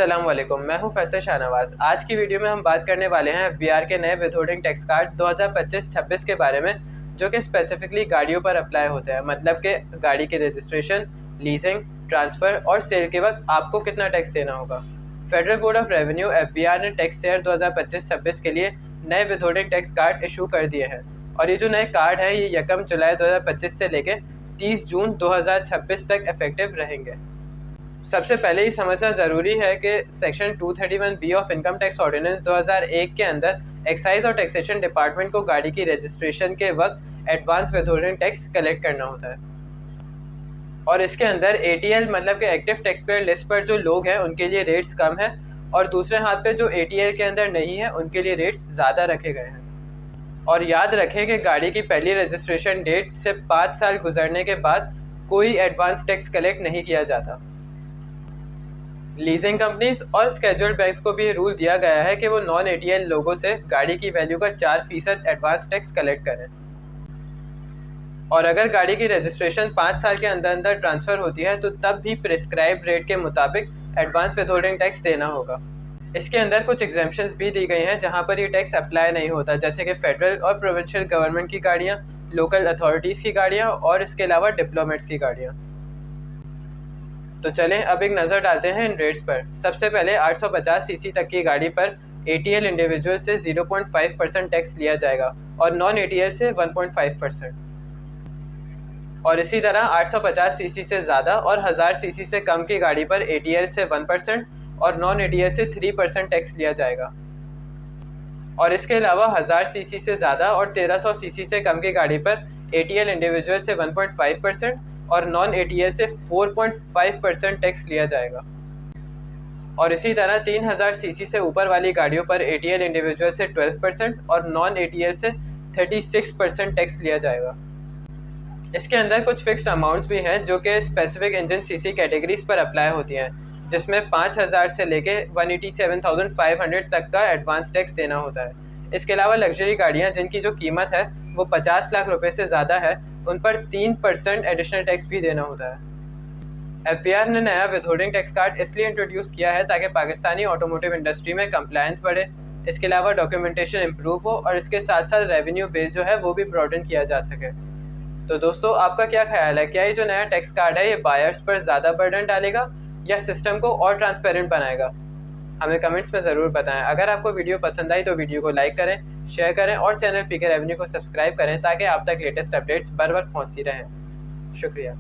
अस्सलाम वालेकुम, मैं हूं फैसल शाहनवाज। आज की वीडियो में हम बात करने वाले हैं वीआर के नए विथहोल्डिंग टैक्स कार्ड 2025-26 के बारे में, जो कि स्पेसिफिकली गाड़ियों पर अप्लाई होते हैं। मतलब कि गाड़ी की रजिस्ट्रेशन, लीजिंग, ट्रांसफ़र और सेल के वक्त आपको कितना टैक्स देना होगा। Federal board of revenue (FBR) ने टैक्स ईयर 2025-26 के लिए नए विथहोल्डिंग टैक्स कार्ड इशू कर दिए हैं और ये जो नए कार्ड हैं ये 1 जुलाई 2025 से लेकर 30 जून 2026 तक इफेक्टिव रहेंगे। सबसे पहले ये समझना ज़रूरी है कि section 231B of income tax ordinance 2001 के अंदर एक्साइज और टैक्सेशन डिपार्टमेंट को गाड़ी की रजिस्ट्रेशन के वक्त एडवांस विथहोल्डिंग टैक्स कलेक्ट करना होता है और इसके अंदर ATL मतलब कि एक्टिव टैक्स पेयर लिस्ट पर जो लोग हैं उनके लिए रेट्स कम है और दूसरे हाथ पे जो ATL के अंदर नहीं है उनके लिए रेट्स ज़्यादा रखे गए हैं। और याद रखें कि गाड़ी की पहली रजिस्ट्रेशन डेट से 5 साल गुजरने के बाद कोई एडवांस टैक्स कलेक्ट नहीं किया जाता। लीजिंग कंपनीज और स्केड्यूल्ड बैंक्स को भी ये रूल दिया गया है कि वो नॉन ATL लोगों से गाड़ी की वैल्यू का 4% एडवांस टैक्स कलेक्ट करें और अगर गाड़ी की रजिस्ट्रेशन 5 साल के अंदर अंदर ट्रांसफ़र होती है तो तब भी प्रिस्क्राइब रेट के मुताबिक एडवांस विथहोल्डिंग टैक्स देना होगा। इसके अंदर कुछ एग्जेम्पशंस भी दी गई हैं जहां पर ये टैक्स अप्लाई नहीं होता, जैसे कि फेडरल और प्रोविंशियल गवर्नमेंट की गाड़ियाँ, लोकल अथॉरिटीज़ की गाड़ियाँ और इसके अलावा डिप्लोमेट्स की गाड़ियाँ। तो चलें अब एक नज़र डालते हैं इन रेट्स पर। सबसे पहले 850 सीसी तक की गाड़ी पर ATL इंडिविजुअल से 0.5% टैक्स लिया जाएगा और नॉन ATL से 1.5%। और इसी तरह 850 सीसी से ज़्यादा और 1000 सीसी से कम की गाड़ी पर ATL से 1% और नॉन ATL से 3% टैक्स लिया जाएगा। और इसके अलावा 1000 सीसी से ज़्यादा और 1300 सीसी से कम की गाड़ी पर ATL इंडिविजुअल से 1.5% और नॉन ATL से 4.5% टैक्स लिया जाएगा। और इसी तरह 3000 सीसी से ऊपर वाली गाड़ियों पर ATL इंडिविजुअल से 12% और नॉन ATL से 36% टैक्स लिया जाएगा। इसके अंदर कुछ फिक्स्ड अमाउंट्स भी हैं जो कि स्पेसिफिक इंजन सीसी कैटेगरीज पर अप्लाई होती हैं, जिसमें 5000 से लेके 187,500 तक का एडवांस टैक्स देना होता है। इसके अलावा लग्जरी गाड़ियाँ जिनकी जो कीमत है वो 50 लाख रुपए से ज़्यादा है, उन पर 3% एडिशनल टैक्स भी देना होता है। FBR ने नया विथहोल्डिंग टैक्स कार्ड इसलिए इंट्रोड्यूस किया है ताकि पाकिस्तानी ऑटोमोटिव इंडस्ट्री में कंप्लायंस बढ़े, इसके अलावा डॉक्यूमेंटेशन इम्प्रूव हो और इसके साथ साथ रेवेन्यू बेस जो है वो भी ब्रॉडन किया जा सके। तो दोस्तों, आपका क्या ख्याल है? क्या ये जो नया टैक्स कार्ड है ये बायर्स पर ज़्यादा बर्डन डालेगा या सिस्टम को और ट्रांसपेरेंट बनाएगा? हमें कमेंट्स में ज़रूर बताएं। अगर आपको वीडियो पसंद आई तो वीडियो को लाइक करें, शेयर करें और चैनल PK रेवेन्यू को सब्सक्राइब करें ताकि आप तक लेटेस्ट अपडेट्स बर वक्त पहुँचती रहें। शुक्रिया।